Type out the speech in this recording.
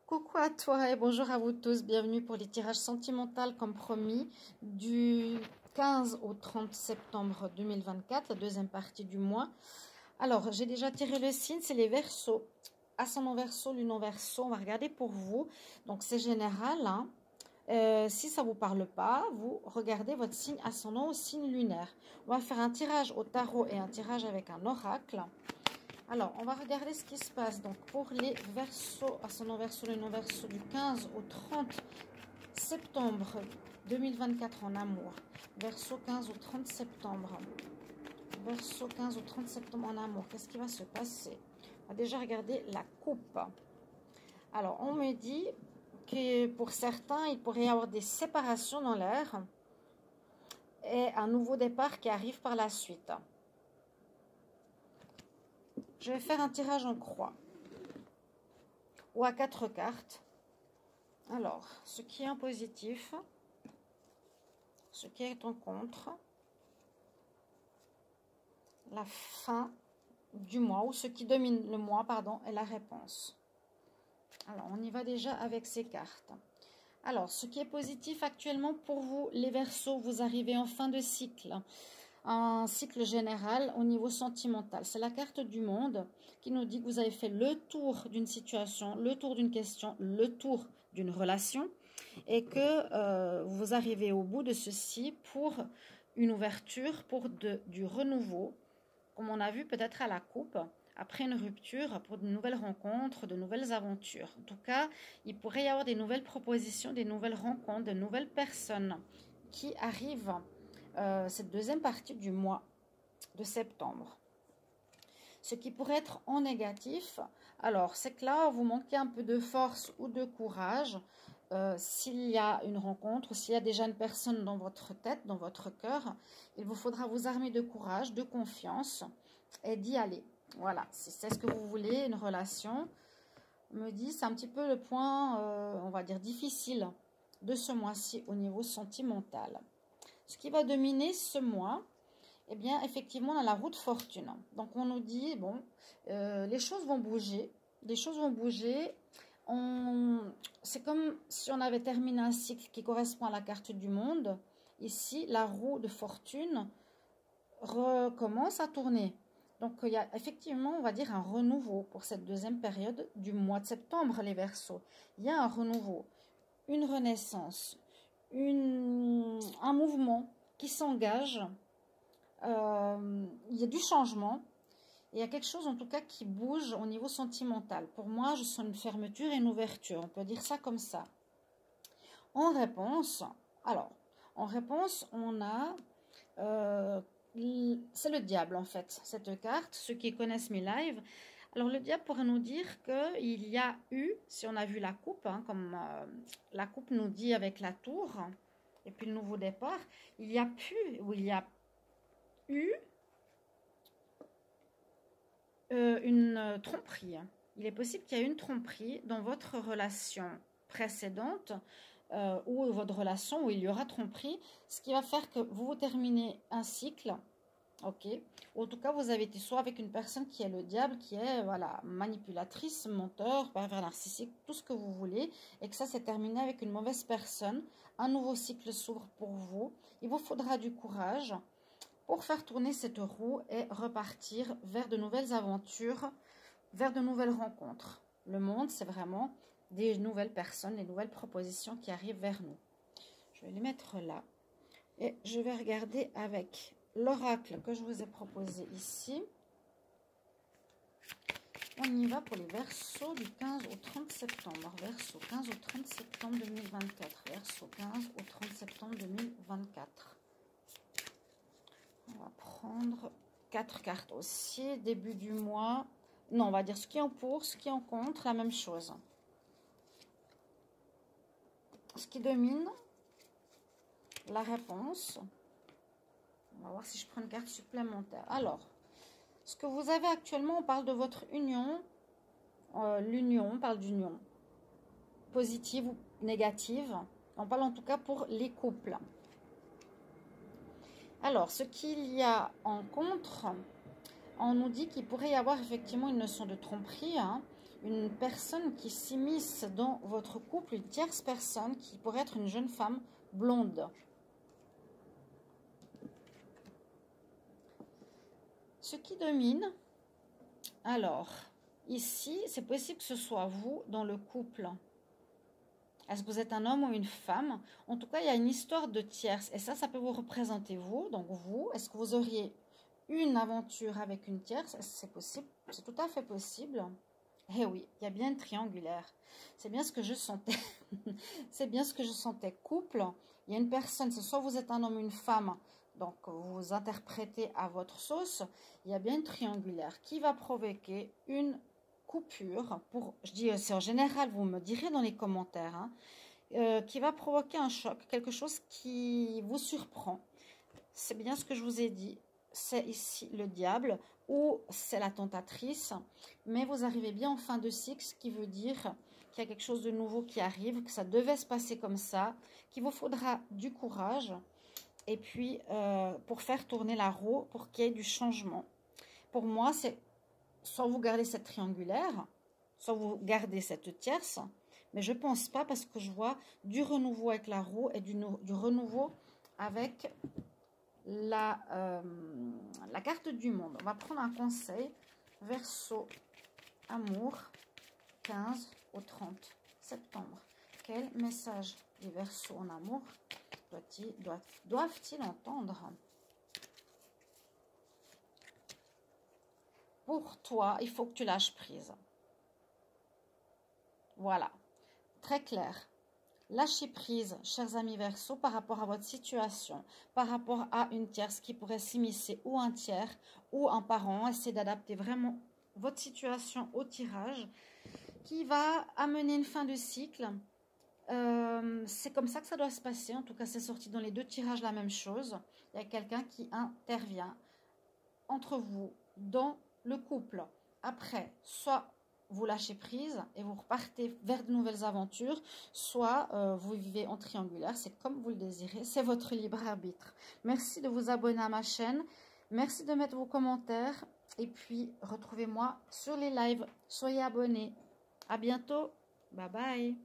Coucou à toi et bonjour à vous tous, bienvenue pour les tirages sentimentaux comme promis du 15 au 30 septembre 2024, la deuxième partie du mois. Alors, j'ai déjà tiré le signe, c'est les Verseaux. Ascendant Verseau, Lunon Verseau, on va regarder pour vous. Donc, c'est général, hein. Si ça ne vous parle pas, vous regardez votre signe ascendant au signe lunaire. On va faire un tirage au tarot et un tirage avec un oracle. Alors, on va regarder ce qui se passe. Donc, pour les Verseaux, ascendant Verseau, le non-Verseau, du 15 au 30 septembre 2024 en amour. Verseau 15 au 30 septembre. Verseau 15 au 30 septembre en amour. Qu'est-ce qui va se passer? On va déjà regarder la coupe. Alors, on me dit que pour certains, il pourrait y avoir des séparations dans l'air et un nouveau départ qui arrive par la suite. Je vais faire un tirage en croix ou à 4 cartes. Alors, ce qui est en positif, ce qui est en contre, la fin du mois ou ce qui domine le mois, pardon, est la réponse. Alors, on y va déjà avec ces cartes. Alors, ce qui est positif actuellement pour vous, les Verseaux, vous arrivez en fin de cycle. Un cycle général au niveau sentimental. C'est la carte du monde qui nous dit que vous avez fait le tour d'une situation, le tour d'une question, le tour d'une relation et que vous arrivez au bout de ceci pour une ouverture, pour du renouveau, comme on a vu peut-être à la coupe, après une rupture, pour de nouvelles rencontres, de nouvelles aventures. En tout cas, il pourrait y avoir des nouvelles propositions, des nouvelles rencontres, de nouvelles personnes qui arrivent cette deuxième partie du mois de septembre. Ce qui pourrait être en négatif, alors c'est que là, vous manquez un peu de force ou de courage. S'il y a une rencontre, s'il y a déjà une personne dans votre tête, dans votre cœur, il vous faudra vous armer de courage, de confiance et d'y aller. Voilà, si c'est ce que vous voulez, une relation, me dit, c'est un petit peu le point, on va dire, difficile de ce mois-ci au niveau sentimental. Ce qui va dominer ce mois, eh bien, effectivement, on a la roue de fortune. Donc, on nous dit, bon, les choses vont bouger. Les choses vont bouger. C'est comme si on avait terminé un cycle qui correspond à la carte du monde. Ici, la roue de fortune recommence à tourner. Donc, il y a effectivement, on va dire, un renouveau pour cette deuxième période du mois de septembre, les Verseaux. Il y a un renouveau, une renaissance, un mouvement qui s'engage, il y a du changement, il y a quelque chose en tout cas qui bouge au niveau sentimental. Pour moi, je sens une fermeture et une ouverture, on peut dire ça comme ça. En réponse, alors, en réponse, on a, c'est le diable en fait, cette carte, ceux qui connaissent mes lives. Alors, le diable pourrait nous dire qu'il y a eu, si on a vu la coupe, hein, comme la coupe nous dit avec la tour, et puis le nouveau départ, il y a eu une tromperie. Il est possible qu'il y ait une tromperie dans votre relation précédente ou votre relation où il y aura tromperie, ce qui va faire que vous terminez un cycle. Ok, ou en tout cas, vous avez été soit avec une personne qui est le diable, qui est voilà, manipulatrice, menteur, pervers narcissique, tout ce que vous voulez, et que ça s'est terminé avec une mauvaise personne. Un nouveau cycle s'ouvre pour vous. Il vous faudra du courage pour faire tourner cette roue et repartir vers de nouvelles aventures, vers de nouvelles rencontres. Le monde, c'est vraiment des nouvelles personnes, des nouvelles propositions qui arrivent vers nous. Je vais les mettre là et je vais regarder avec l'oracle que je vous ai proposé ici. On y va pour les Verseaux du 15 au 30 septembre. Verseau 15 au 30 septembre 2024. Verseau 15 au 30 septembre 2024. On va prendre 4 cartes aussi. Début du mois. Non, on va dire ce qui est en pour, ce qui est en contre, la même chose. Ce qui domine, la réponse. On va voir si je prends une carte supplémentaire. Alors, ce que vous avez actuellement, on parle de votre union. L'union, on parle d'union positive ou négative. On parle en tout cas pour les couples. Alors, ce qu'il y a en contre, on nous dit qu'il pourrait y avoir effectivement une notion de tromperie, hein, une personne qui s'immisce dans votre couple, une tierce personne qui pourrait être une jeune femme blonde. Ce qui domine, alors, ici, c'est possible que ce soit vous dans le couple. Est-ce que vous êtes un homme ou une femme? En tout cas, il y a une histoire de tierce. Et ça peut vous représenter vous. Donc vous, est-ce que vous auriez une aventure avec une tierce? Est-ce que c'est possible? C'est tout à fait possible. Eh oui, il y a bien une triangulaire. C'est bien ce que je sentais. C'est bien ce que je sentais. Couple, il y a une personne, c'est soit vous êtes un homme ou une femme, donc vous interprétez à votre sauce. Il y a bien une triangulaire qui va provoquer une coupure. Je dis, c'est en général, vous me direz dans les commentaires, hein, qui va provoquer un choc, quelque chose qui vous surprend. C'est bien ce que je vous ai dit. C'est ici le diable ou c'est la tentatrice, mais vous arrivez bien en fin de cycle, ce qui veut dire qu'il y a quelque chose de nouveau qui arrive, que ça devait se passer comme ça, qu'il vous faudra du courage et puis pour faire tourner la roue, pour qu'il y ait du changement. Pour moi, c'est soit vous gardez cette triangulaire, soit vous gardez cette tierce, mais je pense pas parce que je vois du renouveau avec la roue et du renouveau avec la carte du monde. On va prendre un conseil. Verseau, amour, 15 au 30 septembre. Quel message les Verseaux en amour doivent-ils entendre? Pour toi, il faut que tu lâches prise. Voilà, très clair. Lâchez prise, chers amis Verseaux, par rapport à votre situation, par rapport à une tierce qui pourrait s'immiscer, ou un tiers, ou un parent. Essayez d'adapter vraiment votre situation au tirage qui va amener une fin de cycle. C'est comme ça que ça doit se passer. En tout cas, c'est sorti dans les deux tirages la même chose. Il y a quelqu'un qui intervient entre vous dans le couple. Après, soit vous lâchez prise et vous repartez vers de nouvelles aventures, soit vous vivez en triangulaire, c'est comme vous le désirez, c'est votre libre arbitre. Merci de vous abonner à ma chaîne, merci de mettre vos commentaires et puis retrouvez-moi sur les lives, soyez abonnés. À bientôt, bye bye.